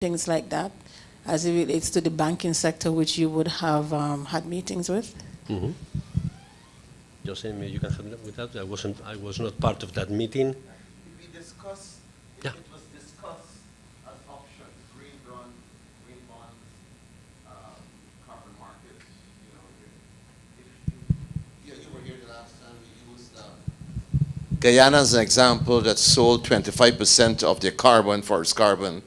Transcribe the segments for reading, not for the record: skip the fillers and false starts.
things like that, as it relates to the banking sector, which you would have had meetings with? Mm-hmm. Jose, maybe you can help me with that. I was not part of that meeting. We discussed. Yeah. It was discussed as options: green bonds, carbon markets. You were here the last time. We used Guyana as an example that sold 25% of their carbon, forest carbon,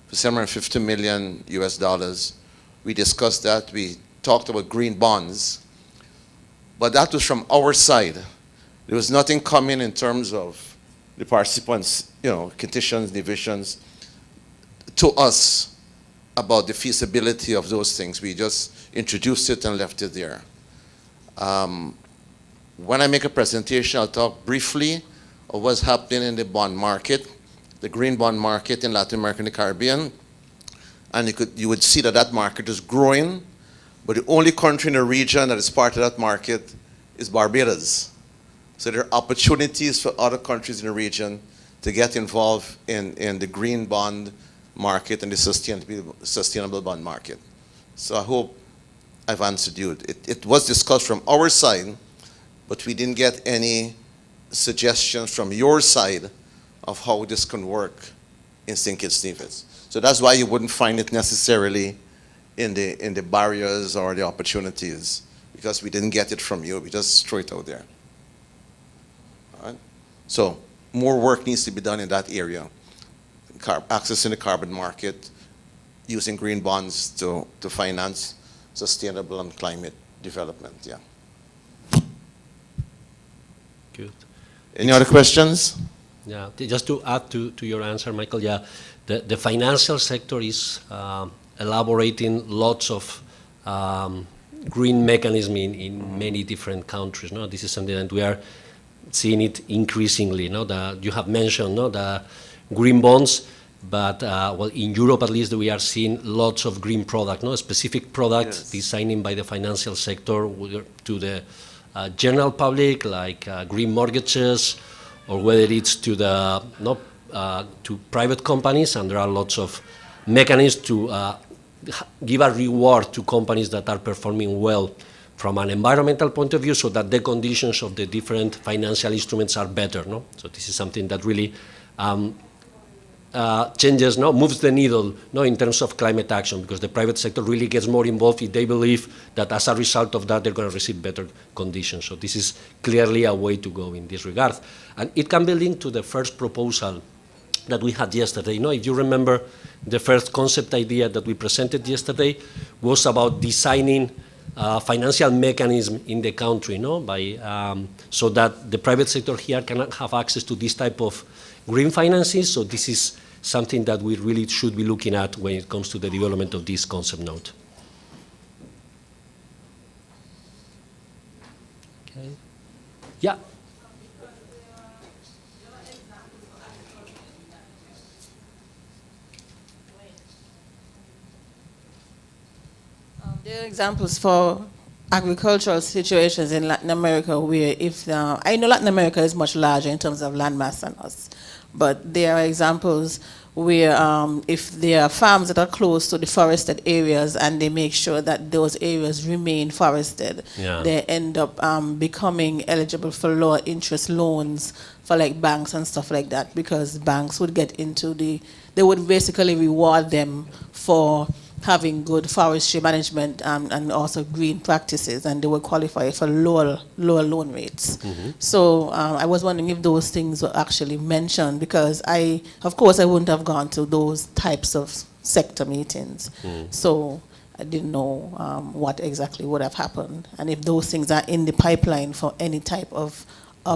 for $750 million US. We discussed that. We talked about green bonds. But that was from our side. There was nothing coming in terms of the participants, petitions, divisions, to us about the feasibility of those things. We just introduced it and left it there. When I make a presentation, I'll talk briefly of what's happening in the bond market, the green bond market in Latin America and the Caribbean. And you would see that that market is growing. But the only country in the region that is part of that market is Barbados. So there are opportunities for other countries in the region to get involved in the green bond market and the sustainable bond market. So I hope I've answered you. It was discussed from our side, but we didn't get any suggestions from your side of how this can work in St. Kitts Nevis. So that's why you wouldn't find it necessarily in the barriers or the opportunities, because we didn't get it from you. We just throw it out there. All right? So more work needs to be done in that area. Accessing the carbon market, using green bonds to finance sustainable and climate development. Yeah. Good. Any other questions? Yeah, just to add to your answer, Michael, yeah, the financial sector is elaborating lots of green mechanism in many different countries. No? This is something that we are seeing it increasingly. No? You have mentioned the green bonds, but well, in Europe at least we are seeing lots of green product, specific products yes. designed by the financial sector to the general public, like green mortgages, or whether it's to the to private companies, and there are lots of mechanisms to give a reward to companies that are performing well from an environmental point of view, so that the conditions of the different financial instruments are better. No? So this is something that really changes, moves the needle in terms of climate action, because the private sector really gets more involved if they believe that as a result of that they're going to receive better conditions. So this is clearly a way to go in this regard. And it can be linked to the first proposal that we had yesterday. If you remember, the first concept idea that we presented yesterday was about designing financial mechanism in the country, so that the private sector here can have access to this type of green finances. So this is something that we really should be looking at when it comes to the development of this concept node. Okay. Yeah. There are examples for agricultural situations in Latin America where I know Latin America is much larger in terms of landmass than us, but there are examples where if there are farms that are close to the forested areas and they make sure that those areas remain forested, they end up becoming eligible for lower interest loans for like banks and stuff like that, because banks would get into they would basically reward them for having good forestry management and also green practices, and they would qualify for lower loan rates. Mm-hmm. So I was wondering if those things were actually mentioned, because of course I wouldn't have gone to those types of sector meetings. So I didn't know what exactly would have happened, and if those things are in the pipeline for any type of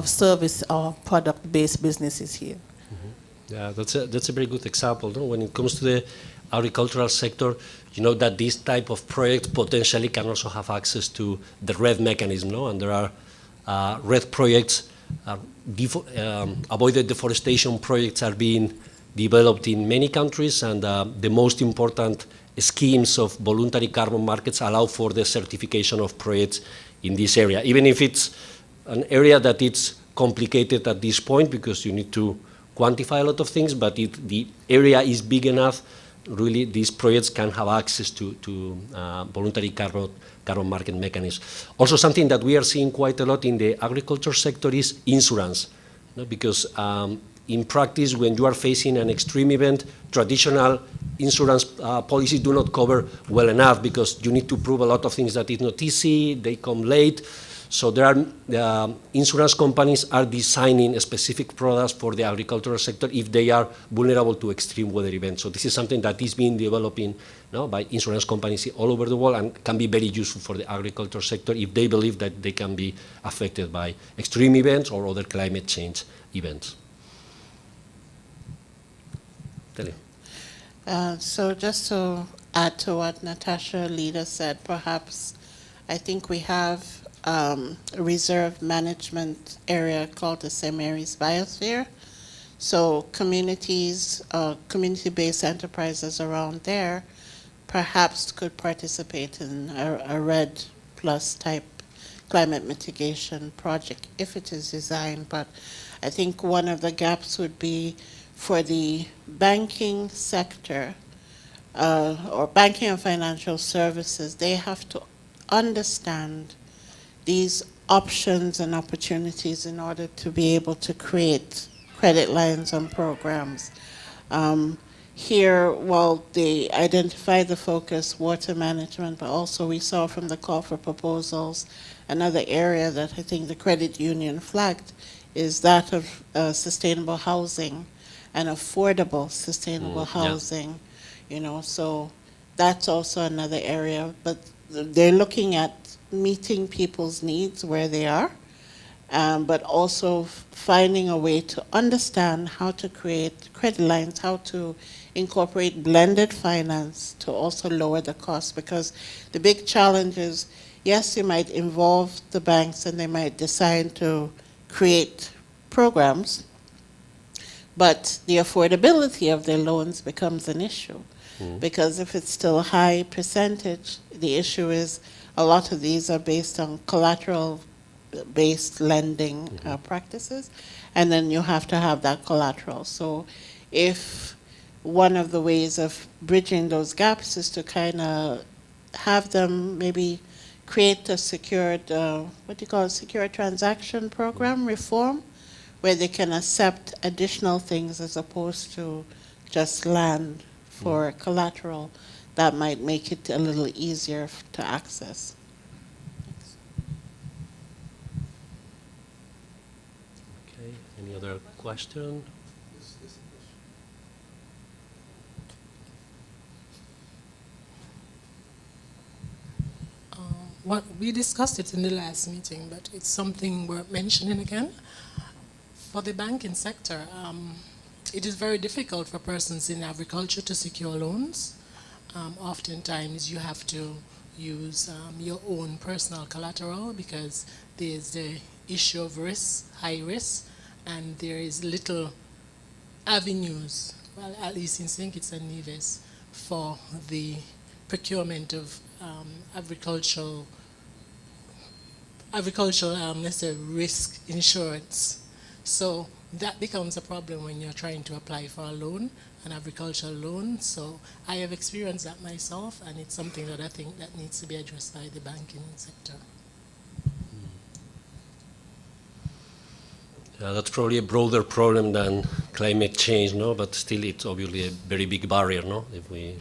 service or product-based businesses here. Mm-hmm. Yeah, that's a very good example. When it comes to the agricultural sector, that this type of project potentially can also have access to the RED mechanism, and there are RED projects, avoided deforestation projects are being developed in many countries, and the most important schemes of voluntary carbon markets allow for the certification of projects in this area, even if it's an area that it's complicated at this point because you need to quantify a lot of things, but the area is big enough really these projects can have access to voluntary carbon market mechanisms. Also, something that we are seeing quite a lot in the agriculture sector is insurance, because in practice, when you are facing an extreme event, traditional insurance policies do not cover well enough because you need to prove a lot of things that is not easy, they come late. So there are insurance companies are designing specific products for the agricultural sector if they are vulnerable to extreme weather events. So this is something that is being developing by insurance companies all over the world and can be very useful for the agricultural sector if they believe that they can be affected by extreme events or other climate change events. Tell you. So just to add to what Natasha Leda said, perhaps I think we have a reserve management area called the St. Mary's Biosphere. So communities, community-based enterprises around there perhaps could participate in a RED plus type climate mitigation project if it is designed. But I think one of the gaps would be for the banking sector or banking and financial services. They have to understand these options and opportunities in order to be able to create credit lines and programs. Here, while they identify the focus, water management, but also we saw from the call for proposals, another area that I think the credit union flagged is that of sustainable housing and affordable sustainable housing, so that's also another area. But they're looking at meeting people's needs where they are, but also finding a way to understand how to create credit lines, how to incorporate blended finance to also lower the cost. Because the big challenge is, yes, you might involve the banks and they might decide to create programs, but the affordability of their loans becomes an issue. Because if it's still a high percentage, the issue is a lot of these are based on collateral-based lending practices, and then you have to have that collateral. So if one of the ways of bridging those gaps is to kind of have them maybe create a secured, secure transaction program reform, where they can accept additional things as opposed to just land for collateral, that might make it a little easier to access. Okay, any other question? What we discussed it in the last meeting, but it's something we're mentioning again. For the banking sector, it is very difficult for persons in agriculture to secure loans. Oftentimes you have to use your own personal collateral because there's the issue of risk, high risk, and there is little avenues, well, at least in St. Kitts and Nevis, for the procurement of agricultural, let's say, risk insurance. So that becomes a problem when you're trying to apply for a loan, an agricultural loan. So I have experienced that myself, and it's something that I think that needs to be addressed by the banking sector. Yeah, that's probably a broader problem than climate change, but still it's obviously a very big barrier, if we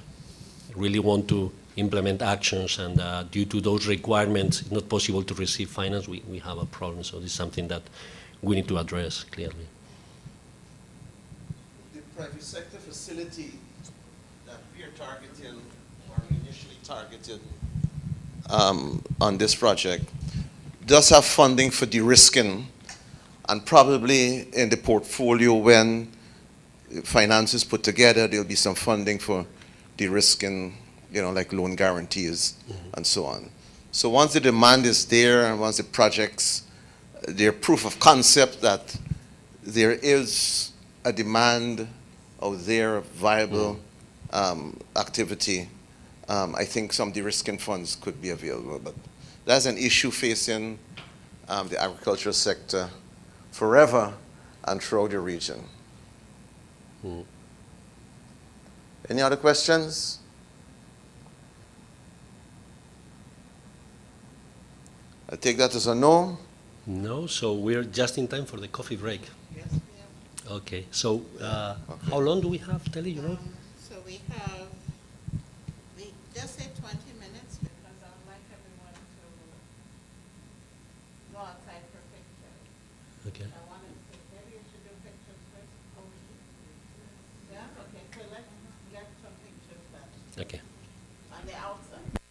really want to implement actions and due to those requirements it's not possible to receive finance, we have a problem. So this is something that we need to address clearly. The private sector facility that we are targeting, or initially targeted on this project, does have funding for de-risking, and probably in the portfolio when finance is put together, there'll be some funding for de-risking, like loan guarantees and so on. So once the demand is there and once the projects, their proof of concept that there is a demand out there, viable activity, I think some de-risking funds could be available. But that's an issue facing the agricultural sector forever and throughout the region. Any other questions? I take that as a no. No, so we're just in time for the coffee break. Yes, okay, so how long do we have, Telly, you know? So we have, we just say 20 minutes because I would like everyone to go outside for pictures. Okay. I wanted to, maybe you should do pictures first before we eat. Yeah, okay, so let's get some pictures done Okay. on the outside.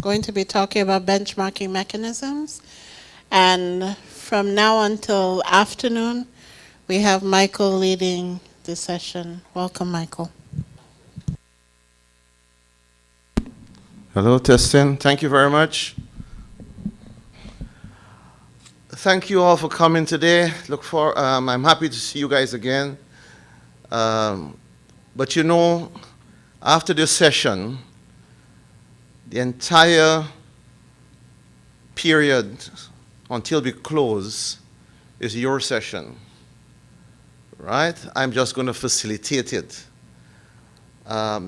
going to be talking about benchmarking mechanisms. And from now until afternoon, we have Michael leading the session. Welcome, Michael. Hello, testing. Thank you very much. Thank you all for coming today. I'm happy to see you guys again. But you know, after this session, the entire period until we close is your session, right? I'm just going to facilitate it.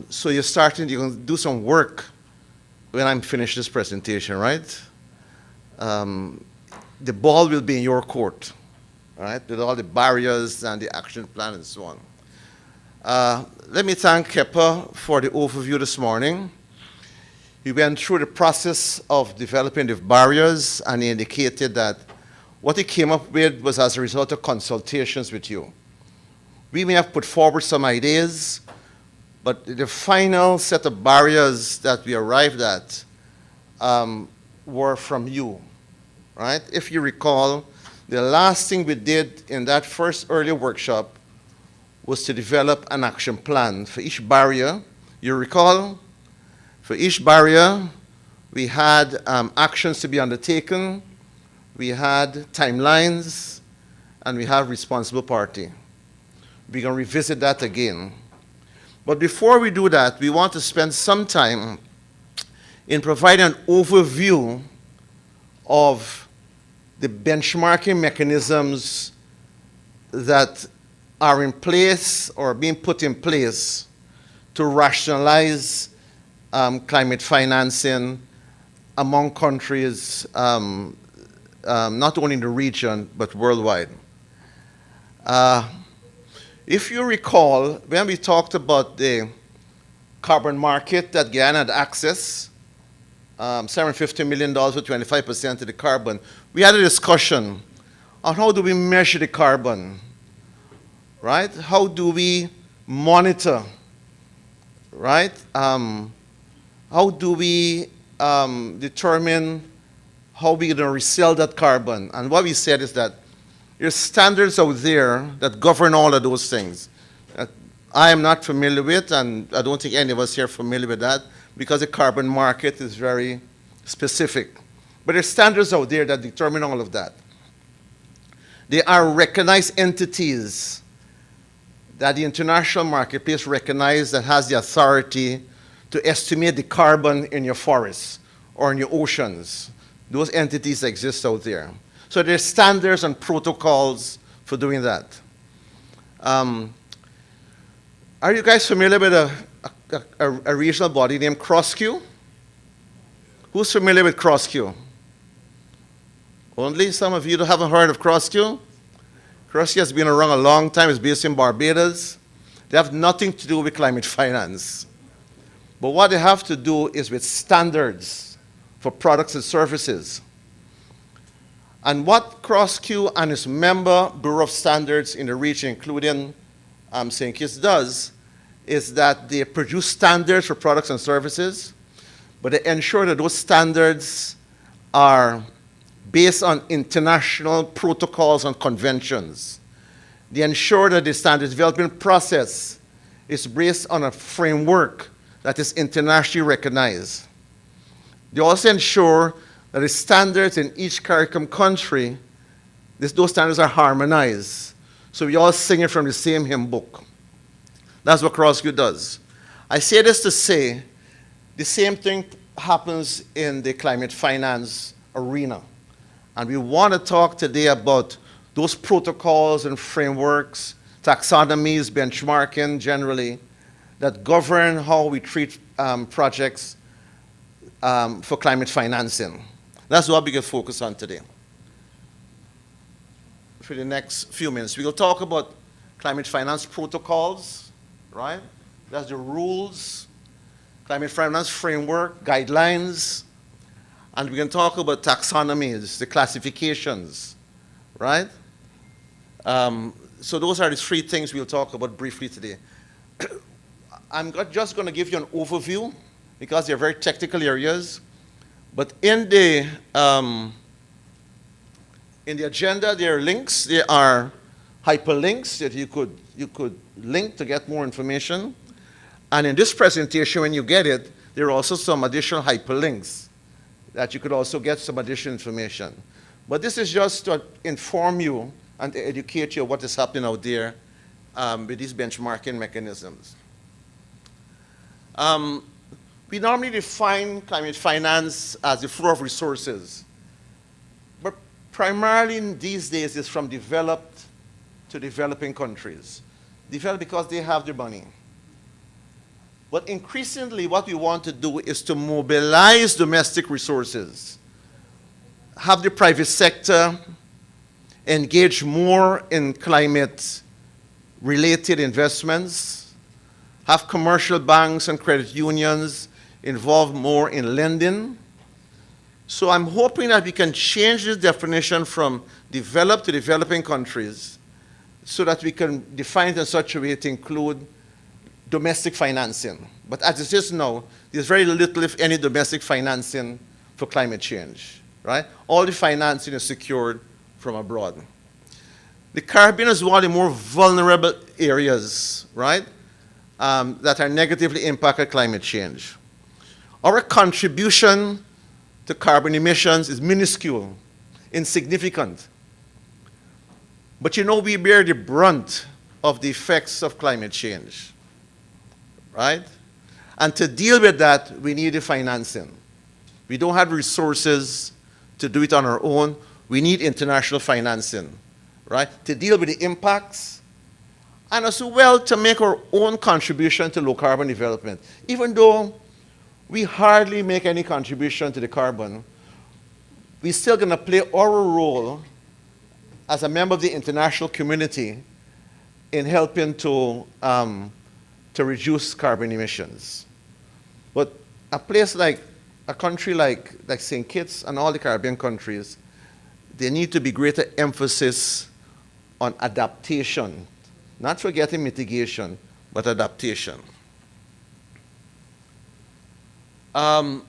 So you're going to do some work when I'm finished this presentation, right? The ball will be in your court, right? With all the barriers and the action plan and so on. Let me thank Kepa for the overview this morning. He went through the process of developing the barriers, and he indicated that what he came up with was as a result of consultations with you. We may have put forward some ideas, but the final set of barriers that we arrived at were from you, right? If you recall, the last thing we did in that first early workshop was to develop an action plan for each barrier. You recall? For each barrier, we had actions to be undertaken, we had timelines, and we have responsible party. We're going to revisit that again. But before we do that, we want to spend some time in providing an overview of the benchmarking mechanisms that are in place or being put in place to rationalize climate financing among countries, not only in the region, but worldwide. If you recall, when we talked about the carbon market that Guyana had access, $750 million for 25% of the carbon, we had a discussion on how do we measure the carbon, right? How do we monitor, right? How do we determine how we're going to resell that carbon? And what we said is that there's standards out there that govern all of those things. I am not familiar with, and I don't think any of us here are familiar with that, because the carbon market is very specific. But there's standards out there that determine all of that. They are recognized entities that the international marketplace recognizes that has the authority to estimate the carbon in your forests or in your oceans. Those entities exist out there. So there's standards and protocols for doing that. Are you guys familiar with a regional body named CrossQ? Who's familiar with CrossQ? Only some of you that haven't heard of CrossQ? CrossQ has been around a long time. It's based in Barbados. They have nothing to do with climate finance. But what they have to do is with standards for products and services. And what CrossQ and its member Bureau of Standards in the region, including St. Kitts, does is that they produce standards for products and services, but they ensure that those standards are based on international protocols and conventions. They ensure that the standards development process is based on a framework that is internationally recognized. They also ensure that the standards in each CARICOM country, those standards are harmonized. So we all sing it from the same hymn book. That's what CrossQ does. I say this to say the same thing happens in the climate finance arena. And we want to talk today about those protocols and frameworks, taxonomies, benchmarking generally, that govern how we treat projects for climate financing. That's what we're going to focus on today. For the next few minutes, we'll talk about climate finance protocols, right? That's the rules, climate finance framework, guidelines, and we're going to talk about taxonomies, the classifications, right? So those are the three things we'll talk about briefly today. I'm just going to give you an overview because they're very technical areas. But in the agenda, there are links. There are hyperlinks that you could link to get more information. And in this presentation, when you get it, there are also some additional hyperlinks that you could also get some additional information. But this is just to inform you and to educate you on what is happening out there with these benchmarking mechanisms. We normally define climate finance as the flow of resources. But primarily these days it's from developed to developing countries. Developed because they have their money. But increasingly what we want to do is to mobilize domestic resources, have the private sector engage more in climate-related investments, have commercial banks and credit unions involved more in lending. So I'm hoping that we can change this definition from developed to developing countries so that we can define it in such a way to include domestic financing. But as it is now, there's very little, if any, domestic financing for climate change, right? All the financing is secured from abroad. The Caribbean is one of the more vulnerable areas, right, that are negatively impacted by climate change. Our contribution to carbon emissions is minuscule, insignificant. But you know, we bear the brunt of the effects of climate change, right? And to deal with that, we need the financing. We don't have resources to do it on our own. We need international financing, right? To deal with the impacts and as well to make our own contribution to low carbon development. Even though we hardly make any contribution to the carbon, we're still going to play our role as a member of the international community in helping to reduce carbon emissions. But a place like, a country like St. Kitts and all the Caribbean countries, there need to be greater emphasis on adaptation, not forgetting mitigation, but adaptation. In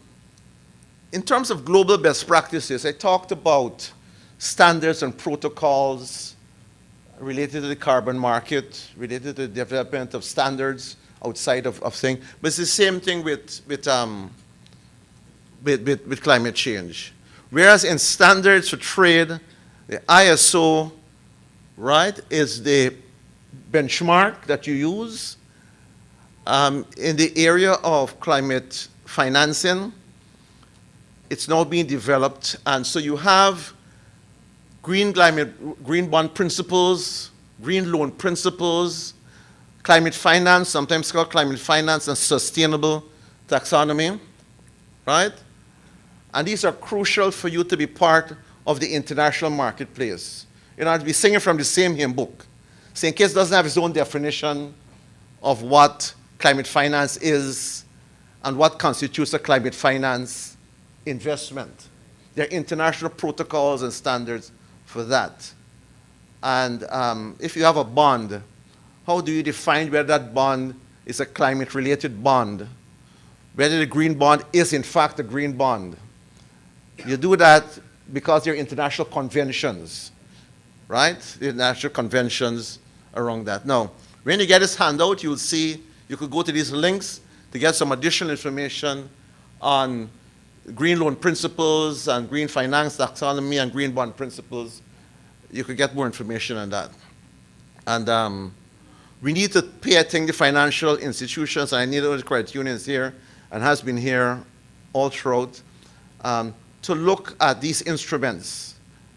terms of global best practices, I talked about standards and protocols related to the carbon market, related to the development of standards outside of things. But it's the same thing with climate change. Whereas in standards for trade, the ISO, right, is the benchmark that you use. In the area of climate financing, it's now being developed, and so you have green bond principles, green loan principles, climate finance, sometimes called climate finance and sustainable taxonomy, right? And these are crucial for you to be part of the international marketplace. You know, to be singing from the same hymn book. St. Kitts doesn't have its own definition of what climate finance is and what constitutes a climate finance investment. There are international protocols and standards for that. And if you have a bond, how do you define whether that bond is a climate-related bond? Whether the green bond is in fact a green bond? You do that because there are international conventions, right? The international conventions around that. Now, when you get this handout, you'll see, you could go to these links to get some additional information on green loan principles and green finance taxonomy and green bond principles. You could get more information on that. And we need to pay, I think, the financial institutions, and I need the credit unions here, and has been here all throughout, to look at these instruments,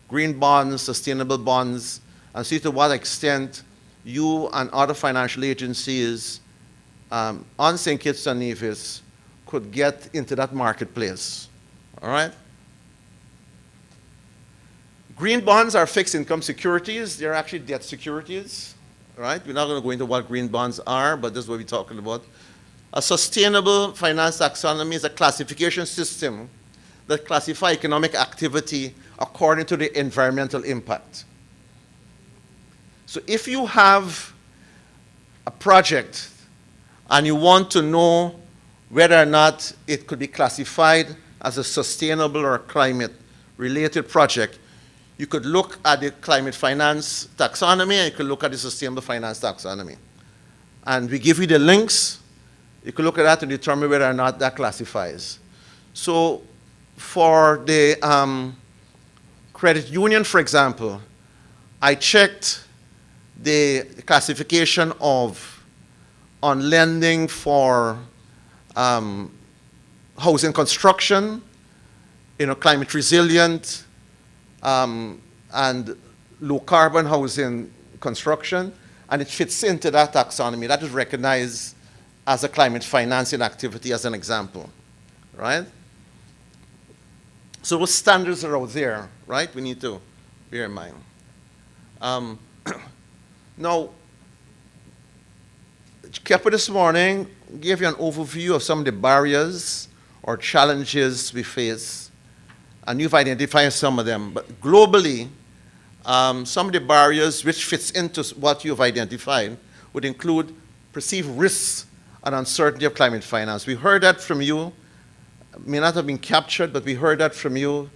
green bonds, sustainable bonds, and see to what extent you and other financial agencies on St. Kitts and Nevis could get into that marketplace, all right? Green bonds are fixed income securities. They're actually debt securities, right? We're not going to go into what green bonds are, but this is what we're talking about. A sustainable finance taxonomy is a classification system that classifies economic activity according to the environmental impact. So if you have a project and you want to know whether or not it could be classified as a sustainable or climate-related project, you could look at the climate finance taxonomy and you could look at the sustainable finance taxonomy. And we give you the links. You can look at that and determine whether or not that classifies. So for the credit union, for example, I checked the classification of on lending for housing construction, climate resilient, and low carbon housing construction, and it fits into that taxonomy. That is recognized as a climate financing activity as an example, right? So those standards are out there, right? We need to bear in mind. Now, Kepa this morning gave you an overview of some of the barriers or challenges we face, and you've identified some of them. But globally, some of the barriers which fits into what you've identified would include perceived risks and uncertainty of climate finance. We heard that from you. It may not have been captured, but we heard that from you.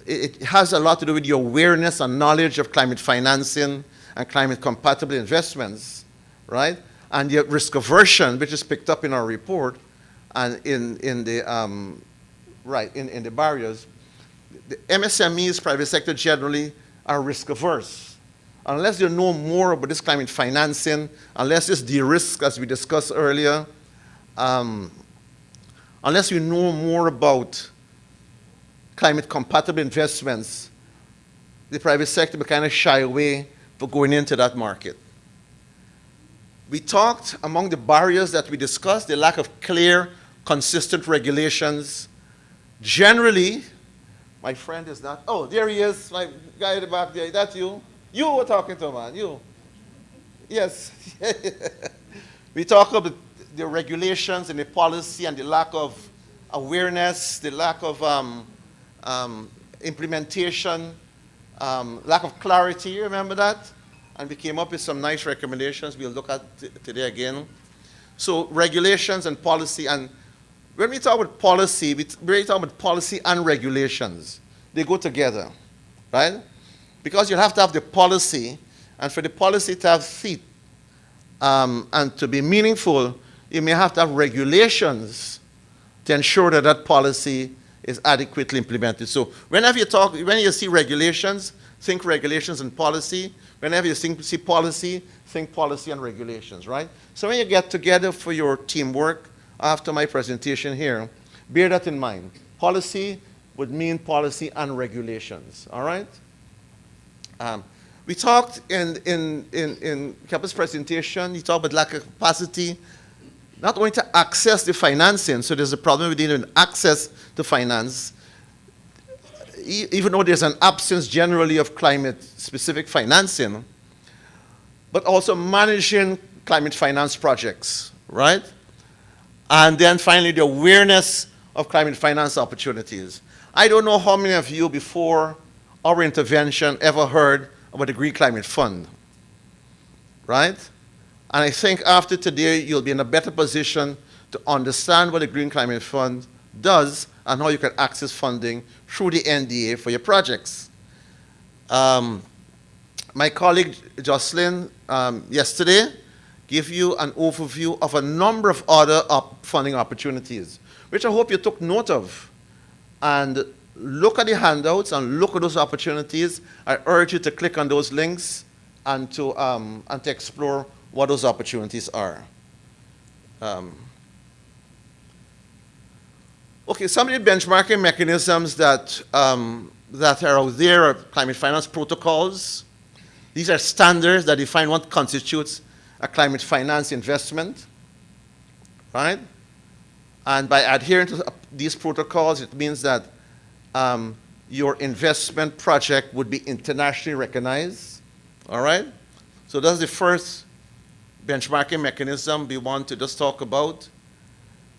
It has a lot to do with your awareness and knowledge of climate financing and climate compatible investments, right? And your risk aversion, which is picked up in our report and in the barriers. The MSMEs, private sector generally, are risk averse. Unless you know more about this climate financing, unless it's de-risk, as we discussed earlier, unless you know more about climate compatible investments, the private sector will kind of shy away for going into that market. We talked among the barriers that we discussed, the lack of clear, consistent regulations. Generally, my friend is not, oh, there he is, my guy at the back there, that's you? You were talking to, man, you. Yes. We talk about the regulations and the policy and the lack of awareness, the lack of implementation, lack of clarity, you remember that? And we came up with some nice recommendations we'll look at today again. So regulations and policy, and when we talk about policy, we're talking about policy and regulations. They go together, right? Because you have to have the policy, and for the policy to have feet and to be meaningful, you may have to have regulations to ensure that that policy is adequately implemented. So whenever you see regulations, think regulations and policy. Whenever you see policy, think policy and regulations, right? So when you get together for your teamwork after my presentation here, bear that in mind. Policy would mean policy and regulations, all right? We talked in Kepa's presentation, he talked about lack of capacity, not only to access the financing, so there's a problem with even access to finance, even though there's an absence generally of climate-specific financing, but also managing climate finance projects, right? And then finally, the awareness of climate finance opportunities. I don't know how many of you before our intervention ever heard about the Green Climate Fund, right? And I think after today, you'll be in a better position to understand what the Green Climate Fund does and how you can access funding through the NDA for your projects. My colleague Jocelyn yesterday gave you an overview of a number of other funding opportunities, which I hope you took note of. And look at the handouts and look at those opportunities. I urge you to click on those links and to explore what those opportunities are. Okay, some of the benchmarking mechanisms that are out there are climate finance protocols. These are standards that define what constitutes a climate finance investment, right? And by adhering to these protocols, it means that your investment project would be internationally recognized, all right? So that's the first benchmarking mechanism we want to just talk about.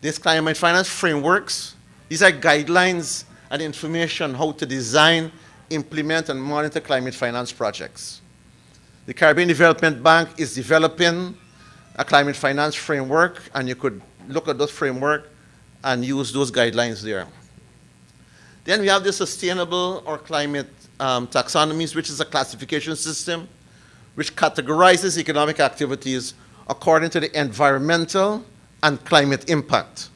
These climate finance frameworks, these are guidelines and information how to design, implement, and monitor climate finance projects. The Caribbean Development Bank is developing a climate finance framework, and you could look at that framework and use those guidelines there. Then we have the sustainable or climate taxonomies, which is a classification system which categorizes economic activities according to the environmental and climate impact.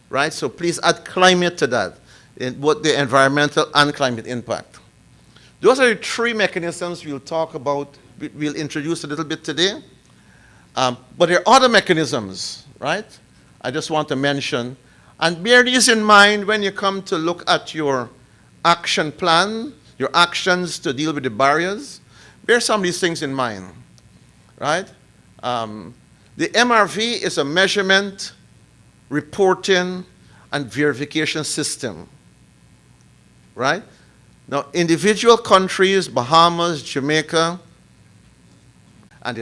Right? So please add climate to that, in both the environmental and climate impact. Those are the three mechanisms we'll talk about, we'll introduce a little bit today. But there are other mechanisms, right? I just want to mention. And bear these in mind when you come to look at your action plan, your actions to deal with the barriers. Bear some of these things in mind, right? The MRV is a measurement, reporting, and verification system, right? Now, individual countries, Bahamas, Jamaica,